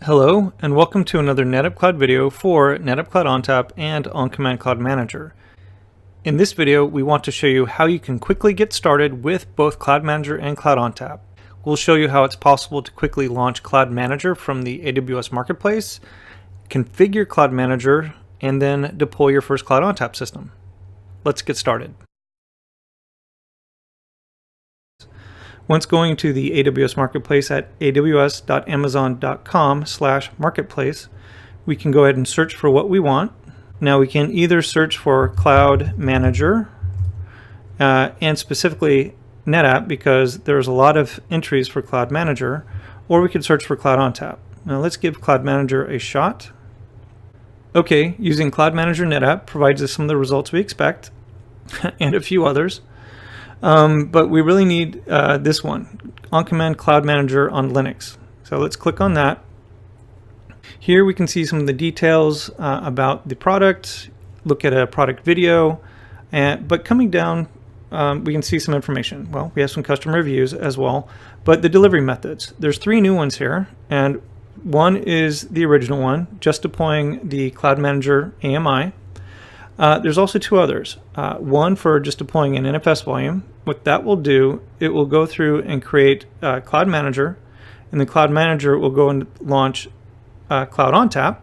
Hello, and welcome to another NetApp Cloud video for NetApp Cloud ONTAP and OnCommand Cloud Manager. In this video, we want to show you how you can quickly get started with both Cloud Manager and Cloud ONTAP. We'll show you how it's possible to quickly launch Cloud Manager from the AWS Marketplace, configure Cloud Manager, and then deploy your first Cloud ONTAP system. Let's get started. Once going to the AWS Marketplace at aws.amazon.com/marketplace, we can go ahead and search for what we want. Now we can either search for Cloud Manager and specifically NetApp because there's a lot of entries for Cloud Manager, or we could search for Cloud ONTAP. Now let's give Cloud Manager a shot. Okay, using Cloud Manager NetApp provides us some of the results we expect and a few others. But we really need this one, OnCommand Cloud Manager on Linux. So let's click on that. Here we can see some of the details about the product, look at a product video, but coming down we can see some information. Well, we have some customer reviews as well, but the delivery methods. There's 3 new ones here, and one is the original one, just deploying the Cloud Manager AMI. There's also 2 others. One for just deploying an NFS volume. What that will do, it will go through and create Cloud Manager, and the Cloud Manager will go and launch Cloud ONTAP,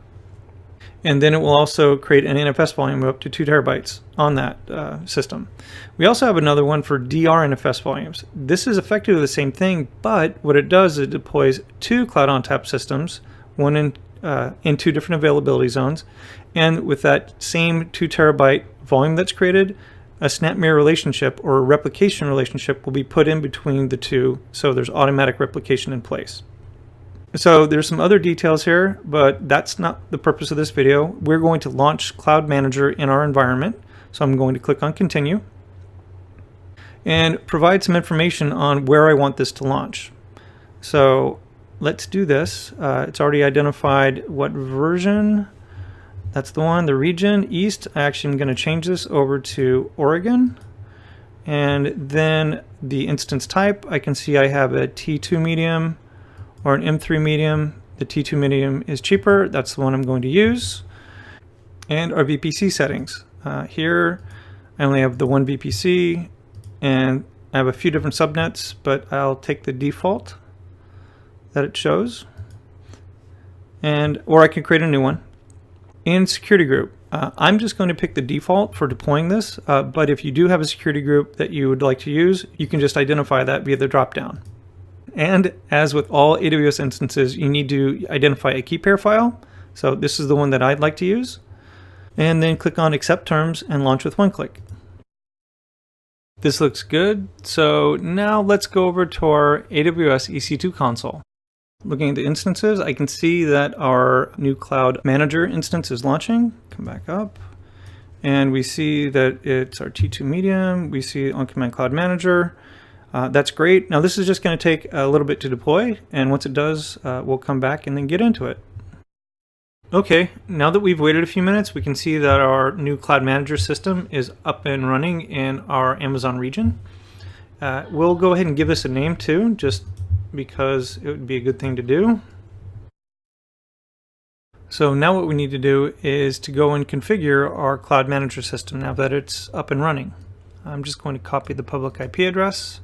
and then it will also create an NFS volume of up to 2 terabytes on that system. We also have another one for DR NFS volumes. This is effectively the same thing, but what it does is it deploys 2 Cloud ONTAP systems, one in 2 different availability zones, and with that same 2 terabyte volume that's created, a snap mirror relationship or a replication relationship will be put in between the 2, so there's automatic replication in place. So there's some other details here, but that's not the purpose of this video. We're going to launch Cloud Manager in our environment, so I'm going to click on Continue and provide some information on where I want this to launch. So let's do this. It's already identified what version. That's the one, the region, East. I actually am going to change this over to Oregon. And then the instance type, I can see I have a T2 medium or an M3 medium. The T2 medium is cheaper. That's the one I'm going to use. And our VPC settings. Here, I only have the one VPC, and I have a few different subnets, but I'll take the default that it shows, or I can create a new one. In security group, I'm just going to pick the default for deploying this, but if you do have a security group that you would like to use, you can just identify that via the dropdown. And as with all AWS instances, you need to identify a key pair file. So this is the one that I'd like to use. And then click on Accept Terms and launch with one click. This looks good. So now let's go over to our AWS EC2 console. Looking at the instances, I can see that our new Cloud Manager instance is launching. Come back up. And we see that it's our T2 medium. We see OnCommand Cloud Manager. That's great. Now this is just going to take a little bit to deploy. And once it does, we'll come back and then get into it. Okay, now that we've waited a few minutes, we can see that our new Cloud Manager system is up and running in our Amazon region. We'll go ahead and give this a name too, just because it would be a good thing to do. So now what we need to do is to go and configure our Cloud Manager system now that it's up and running. I'm just going to copy the public IP address.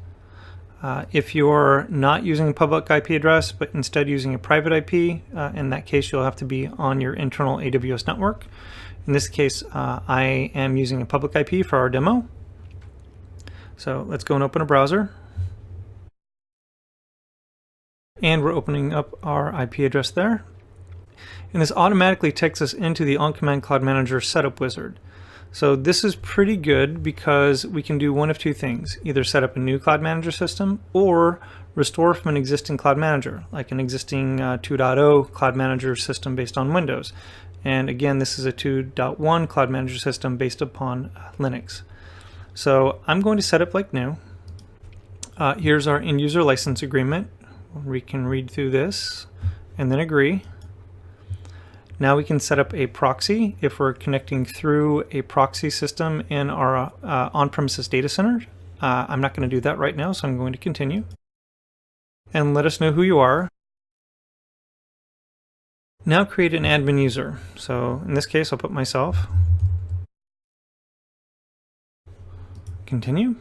If you're not using a public IP address but instead using a private IP, in that case you'll have to be on your internal AWS network. In this case I am using a public IP for our demo. So let's go and open a browser. And we're opening up our IP address there. And this automatically takes us into the OnCommand Cloud Manager setup wizard. So this is pretty good because we can do one of 2 things. Either set up a new Cloud Manager system or restore from an existing Cloud Manager, like an existing 2.0 Cloud Manager system based on Windows. And again, this is a 2.1 Cloud Manager system based upon Linux. So I'm going to set up like new. Here's our end user license agreement. We can read through this and then agree. Now we can set up a proxy if we're connecting through a proxy system in our on-premises data center. I'm not going to do that right now, so I'm going to continue. And let us know who you are. Now create an admin user. So in this case, I'll put myself. Continue.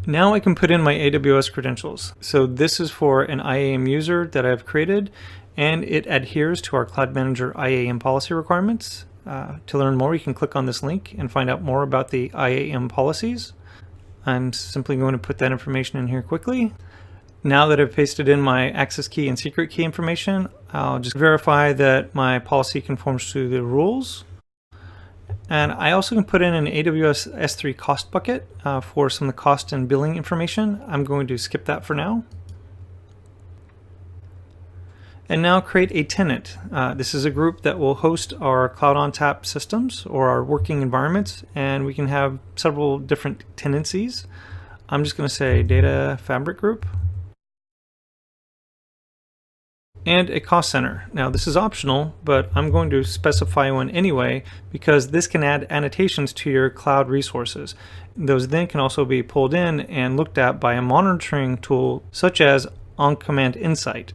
Now I can put in my AWS credentials. So this is for an IAM user that I've created, and it adheres to our Cloud Manager IAM policy requirements. To learn more, you can click on this link and find out more about the IAM policies. I'm simply going to put that information in here quickly. Now that I've pasted in my access key and secret key information, I'll just verify that my policy conforms to the rules. And I also can put in an AWS S3 cost bucket for some of the cost and billing information. I'm going to skip that for now. And now create a tenant. This is a group that will host our Cloud ONTAP systems or our working environments, and we can have several different tenancies. I'm just going to say Data Fabric Group. And a cost center. Now this is optional, but I'm going to specify one anyway because this can add annotations to your cloud resources. Those then can also be pulled in and looked at by a monitoring tool such as OnCommand Insight.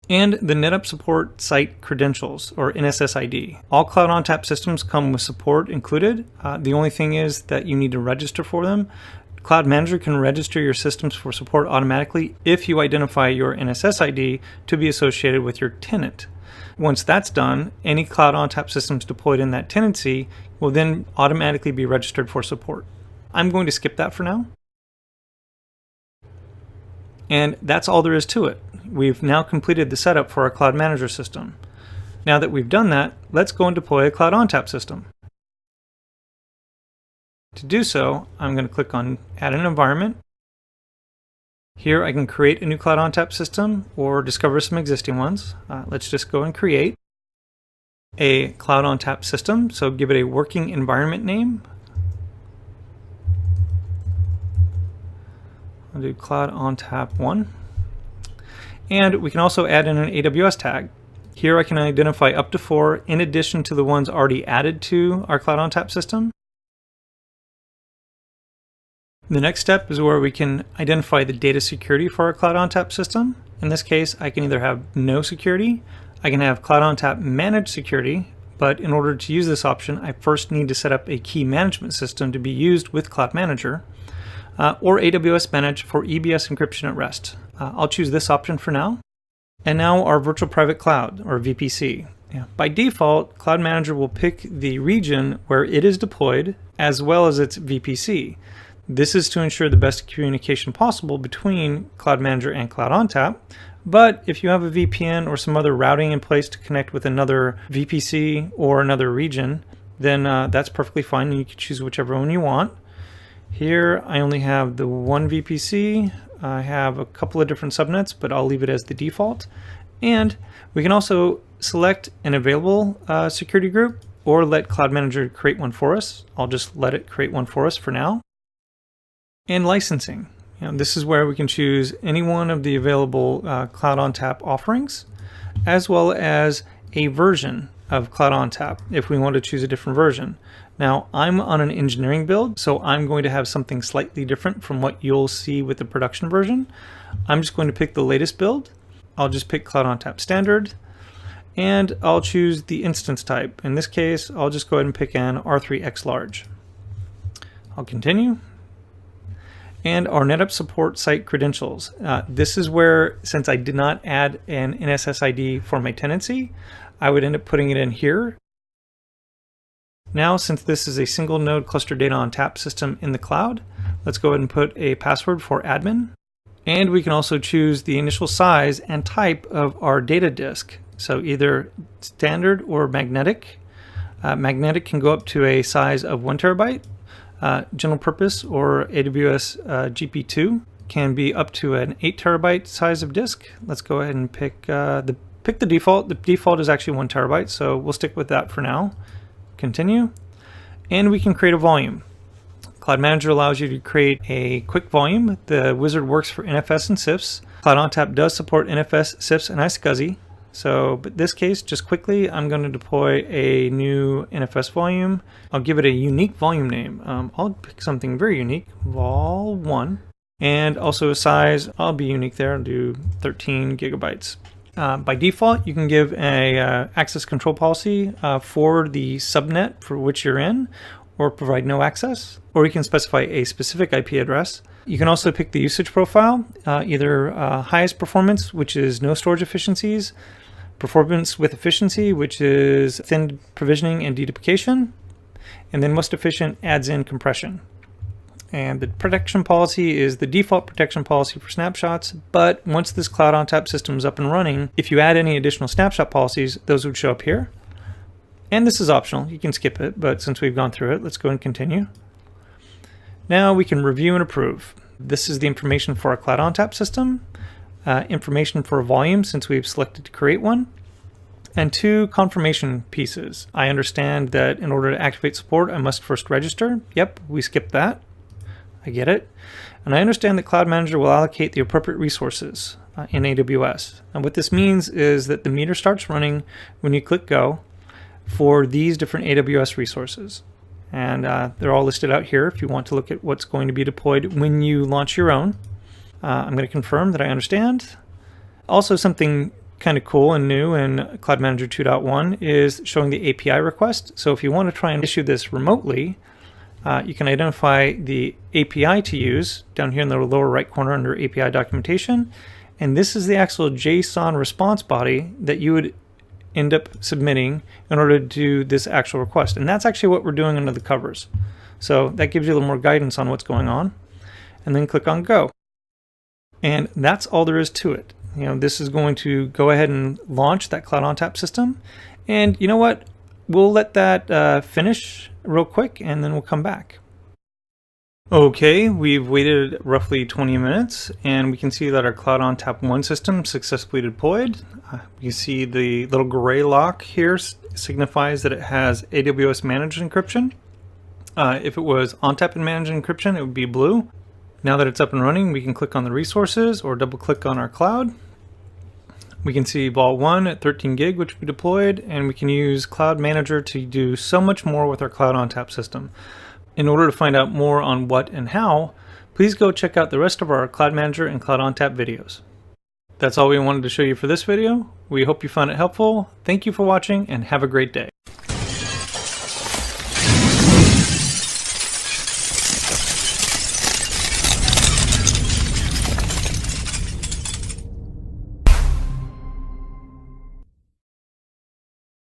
And the NetApp support site credentials, or NSSID. All Cloud ONTAP systems come with support included. The only thing is that you need to register for them. Cloud Manager can register your systems for support automatically if you identify your NSSID to be associated with your tenant. Once that's done, any Cloud ONTAP systems deployed in that tenancy will then automatically be registered for support. I'm going to skip that for now. And that's all there is to it. We've now completed the setup for our Cloud Manager system. Now that we've done that, let's go and deploy a Cloud ONTAP system. To do so, I'm going to click on Add an Environment. Here I can create a new Cloud ONTAP system or discover some existing ones. Let's just go and create a Cloud ONTAP system. So give it a working environment name. I'll do Cloud ONTAP 1. And we can also add in an AWS tag. Here I can identify up to 4 in addition to the ones already added to our Cloud ONTAP system. The next step is where we can identify the data security for our Cloud ONTAP system. In this case, I can either have no security, I can have Cloud ONTAP managed security, but in order to use this option, I first need to set up a key management system to be used with Cloud Manager, or AWS managed for EBS encryption at rest. I'll choose this option for now. And now our virtual private cloud, or VPC. By default, Cloud Manager will pick the region where it is deployed as well as its VPC. This is to ensure the best communication possible between Cloud Manager and Cloud ONTAP. But if you have a VPN or some other routing in place to connect with another VPC or another region, then that's perfectly fine. You can choose whichever one you want. Here I only have the one VPC. I have a couple of different subnets, but I'll leave it as the default. And we can also select an available security group or let Cloud Manager create one for us. I'll just let it create one for us for now. And licensing. This is where we can choose any one of the available Cloud ONTAP offerings, as well as a version of Cloud ONTAP if we want to choose a different version. Now, I'm on an engineering build, so I'm going to have something slightly different from what you'll see with the production version. I'm just going to pick the latest build. I'll just pick Cloud ONTAP Standard, and I'll choose the instance type. In this case, I'll just go ahead and pick an R3X large. I'll continue. And our NetApp support site credentials. This is where, since I did not add an NSSID for my tenancy, I would end up putting it in here. Now, since this is a single node cluster data ONTAP system in the cloud, let's go ahead and put a password for admin. And we can also choose the initial size and type of our data disk. So either standard or magnetic. Magnetic can go up to a size of 1 terabyte. General purpose or AWS GP2 can be up to an 8 terabyte size of disk. Let's go ahead and pick the default. The default is actually 1 terabyte, so we'll stick with that for now. Continue. And we can create a volume. Cloud Manager allows you to create a quick volume. The wizard works for NFS and CIFS. Cloud ONTAP does support NFS, CIFS, and iSCSI. So, but in this case, just quickly, I'm going to deploy a new NFS volume. I'll give it a unique volume name. I'll pick something very unique, vol1. And also a size, I'll be unique there. I'll do 13 gigabytes. By default, you can give a access control policy for the subnet for which you're in, or provide no access, or you can specify a specific IP address. You can also pick the usage profile, either highest performance, which is no storage efficiencies, performance with efficiency, which is thin provisioning and deduplication, and then most efficient adds in compression. And the protection policy is the default protection policy for snapshots, but once this Cloud ONTAP system is up and running, if you add any additional snapshot policies, those would show up here. And this is optional, you can skip it, but since we've gone through it, let's go and continue. Now we can review and approve. This is the information for our Cloud ONTAP system, information for a volume since we've selected to create one, and 2 confirmation pieces. I understand that in order to activate support, I must first register. Yep, we skipped that. I get it. And I understand that Cloud Manager will allocate the appropriate resources in AWS. And what this means is that the meter starts running when you click go for these different AWS resources. And they're all listed out here if you want to look at what's going to be deployed when you launch your own. I'm going to confirm that I understand. Also, something kind of cool and new in Cloud Manager 2.1 is showing the API request. So if you want to try and issue this remotely, you can identify the API to use down here in the lower right corner under API documentation. And this is the actual JSON response body that you would end up submitting in order to do this actual request. And that's actually what we're doing under the covers. So that gives you a little more guidance on what's going on. And then click on go. And that's all there is to it. You know, this is going to go ahead and launch that Cloud ONTAP system. And you know what? We'll let that finish real quick and then we'll come back. Okay, we've waited roughly 20 minutes and we can see that our Cloud ONTAP 1 system successfully deployed. You see the little gray lock here signifies that it has AWS managed encryption. If it was ONTAP and managed encryption, it would be blue. Now that it's up and running, we can click on the resources or double click on our cloud. We can see Vault 1 at 13 gig, which we deployed, and we can use Cloud Manager to do so much more with our Cloud ONTAP system. In order to find out more on what and how, please go check out the rest of our Cloud Manager and Cloud ONTAP videos. That's all we wanted to show you for this video. We hope you found it helpful. Thank you for watching and have a great day.